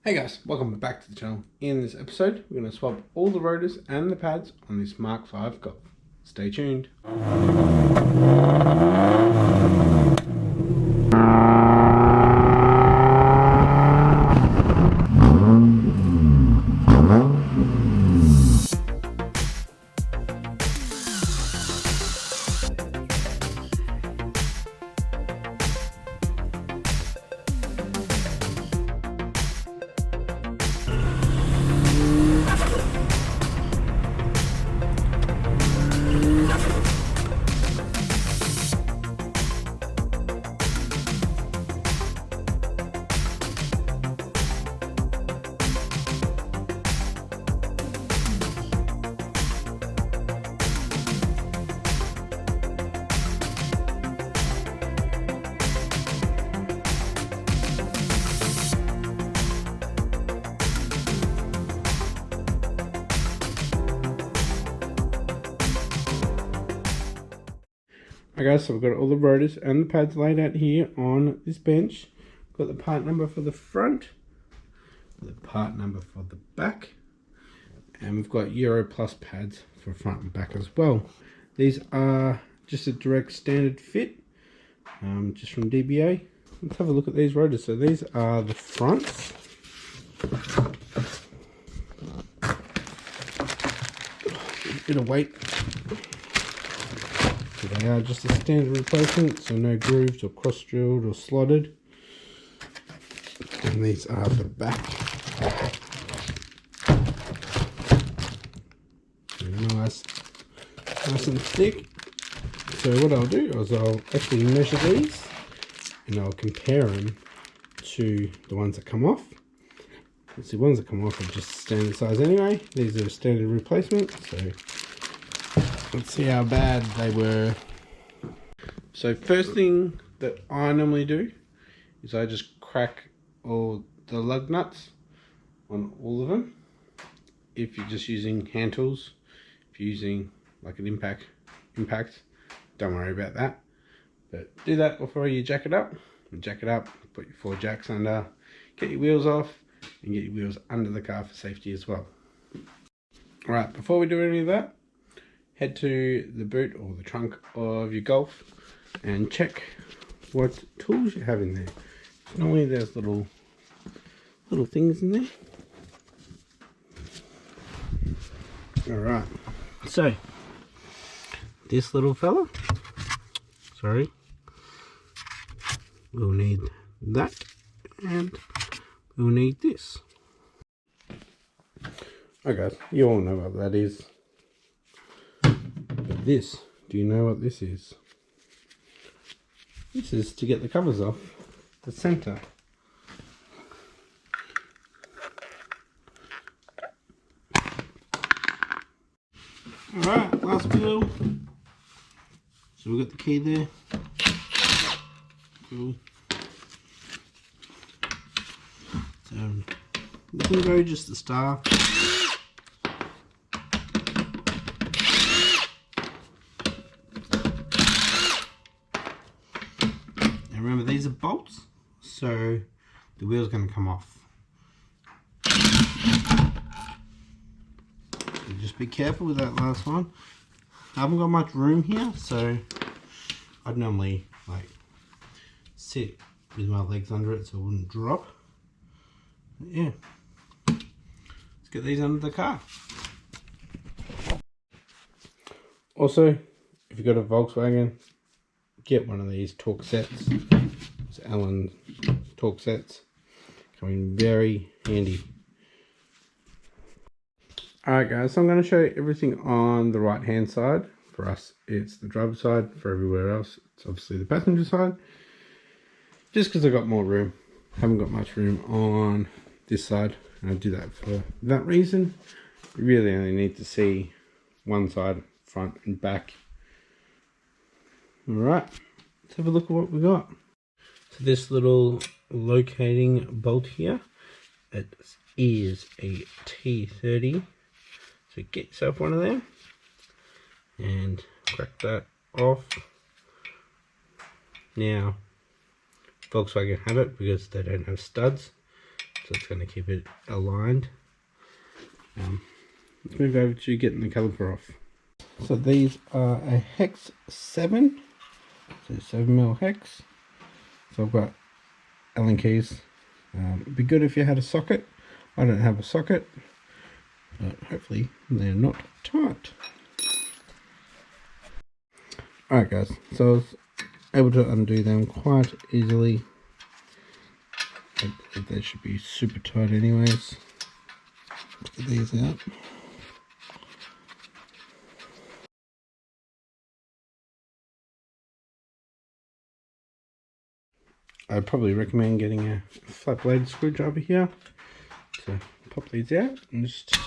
Hey guys, welcome back to the channel. In this episode, we're going to swap all the rotors and the pads on this Mark V Golf. Stay tuned. Okay guys, so we've got all the rotors and the pads laid out here on this bench. Got the part number for the front, the part number for the back, and we've got Euro Plus pads for front and back as well. These are just a direct standard fit, just from DBA. Let's have a look at these rotors. So these are the fronts. A bit of weight. So they are just a standard replacement, so no grooves or cross drilled or slotted. And these are the back. Nice and thick. So what I'll do is I'll actually measure these and I'll compare them to the ones that come off. The ones that come off are just standard size anyway. These are a standard replacement, so let's see how bad they were. So first thing that I normally do is I just crack all the lug nuts on all of them. If you're just using hand tools, if you're using like an impact, don't worry about that. But do that before you jack it up. Jack it up, put your 4 jacks under, get your wheels off, and get your wheels under the car for safety as well. Alright, before we do any of that, head to the boot or the trunk of your Golf and check what tools you have in there. Normally there's little things in there. Alright, so this little fella, we'll need that, and we'll need this. Okay, you all know what that is. But this, do you know what this is? This is to get the covers off the center. Alright, last wheel. So we've got the key there. Cool. So we can go just the star. And remember, these are bolts, so the wheel's going to come off. So just be careful with that last one. I haven't got much room here, so I'd normally like sit with my legs under it so it wouldn't drop. But yeah, let's get these under the car. Also, if you've got a Volkswagen, get one of these torque sets. It's Allen torque sets. Come in very handy. Alright guys, so I'm going to show you everything on the right hand side. For us it's the driver's side, for everywhere else it's obviously the passenger side. Just because I've got more room. Haven't got much room on this side, and I do that for that reason. You really only need to see one side, front and back. Alright, let's have a look at what we got. So this little locating bolt here, it is a T30. So get yourself one of them and crack that off. Now Volkswagen have it because they don't have studs, so it's going to keep it aligned. Let's move over to getting the caliper off. So these are a hex 7, so 7mm hex. So I've got Allen keys. It'd be good if you had a socket. I don't have a socket, but hopefully they're not tight. Alright guys, so I was able to undo them quite easily. They should be super tight anyways. Let's get these out. I'd probably recommend getting a flat blade screwdriver here. So pop these out and just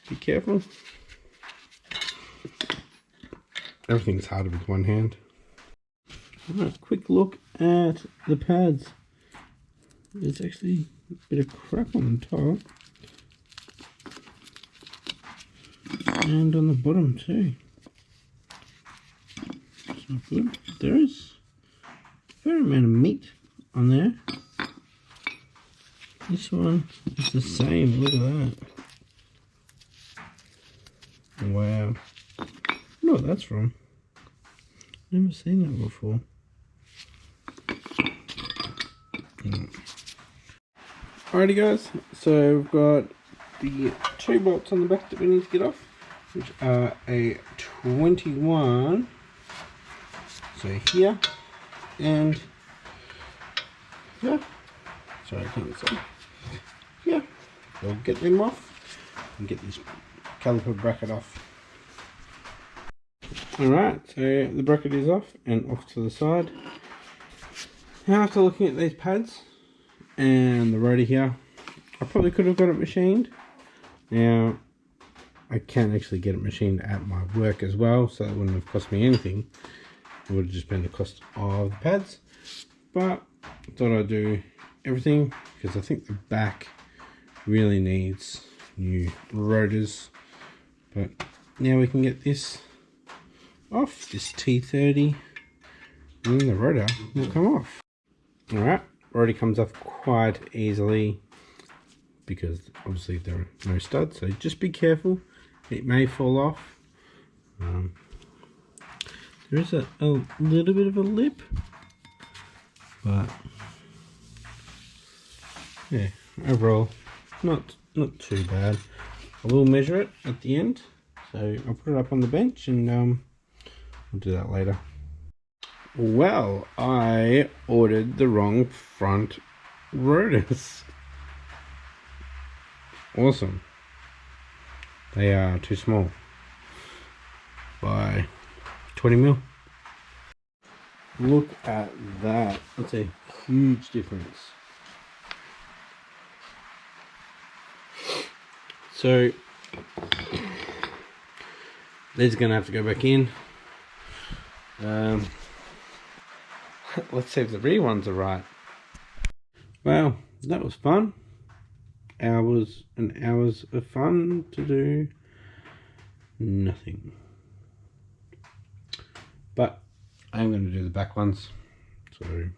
be careful. Everything's harder with one hand. Alright, quick look at the pads. There's actually a bit of crap on the top. And on the bottom too. It's not good. There is a fair amount of meat on there. This one is the same, look at that. Wow. I don't know what that's from. Never seen that before. Alrighty guys, so we've got the 2 bolts on the back that we need to get off, which are a 21, so here, and yeah, sorry I can't see, yeah, we'll get them off and get this caliper bracket off. Alright, so the bracket is off and off to the side. Now after looking at these pads and the rotor here, I probably could have got it machined. Now I can actually get it machined at my work as well, so it wouldn't have cost me anything. It would have just been the cost of the pads, but I thought I'd do everything because I think the back really needs new rotors. But now we can get this off, this T30, and then the rotor will come off. Alright, rotor comes off quite easily because obviously there are no studs, so just be careful, it may fall off. There is a little bit of a lip, but yeah, overall not too bad. I will measure it at the end, so I'll put it up on the bench and we'll do that later. Well, I ordered the wrong front rotors. Awesome. They are too small by 20mm. Look at that. That's a huge difference. So these are going to have to go back in. Let's see if the rear ones are right. Well, that was fun. Hours and hours of fun to do nothing. But I'm going to do the back ones. So,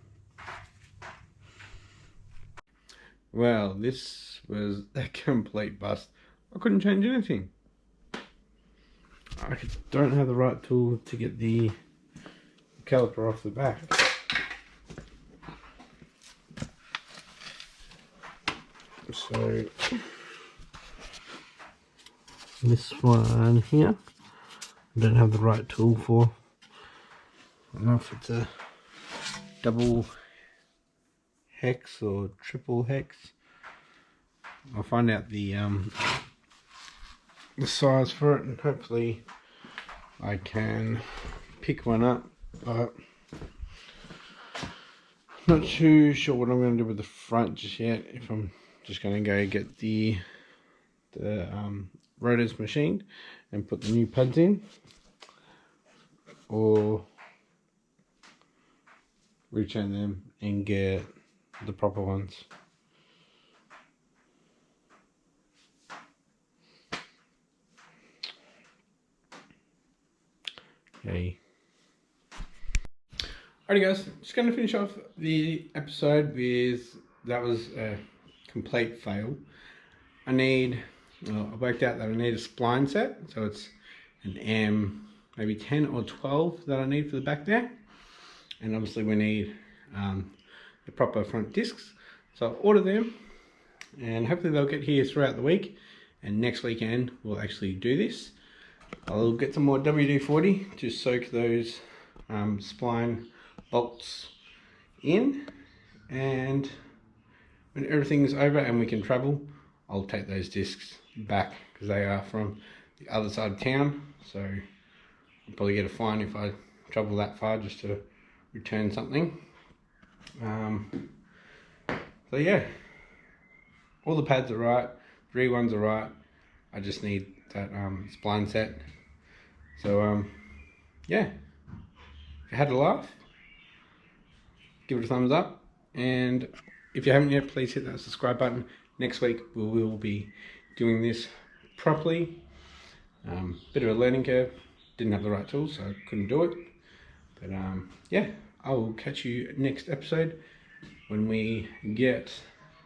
well, this was a complete bust. I couldn't change anything. I don't have the right tool to get the caliper off the back. So this one here, I don't have the right tool for. I don't know if it's a double hex or triple hex. I'll find out the size for it, and hopefully I can pick one up, but not too sure what I'm going to do with the front just yet. If I'm just going to go get the rotors machined and put the new pads in, or rechain them and get the proper ones. Okay. Alrighty guys, just going to finish off the episode with, that was a complete fail, I worked out that I need a spline set, so it's an M maybe 10 or 12 that I need for the back there, and obviously we need the proper front discs, so I'll order them and hopefully they'll get here throughout the week, and next weekend we'll actually do this. I'll get some more WD-40 to soak those spline bolts in, and when everything's over and we can travel, I'll take those discs back because they are from the other side of town, so I'll probably get a fine if I travel that far just to return something. So yeah, all the pads are right, the re-ones are right, I just need that spline set. So yeah, if you had a laugh, give it a thumbs up, and if you haven't yet, please hit that subscribe button. Next week we will be doing this properly. Bit of a learning curve, didn't have the right tools so I couldn't do it, but yeah, I will catch you next episode when we get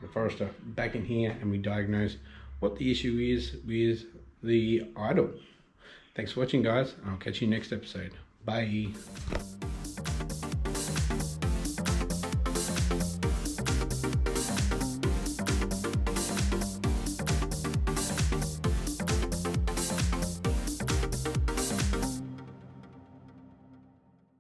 the Forester back in here and we diagnose what the issue is with the idle. Thanks for watching, guys. I'll catch you next episode. Bye.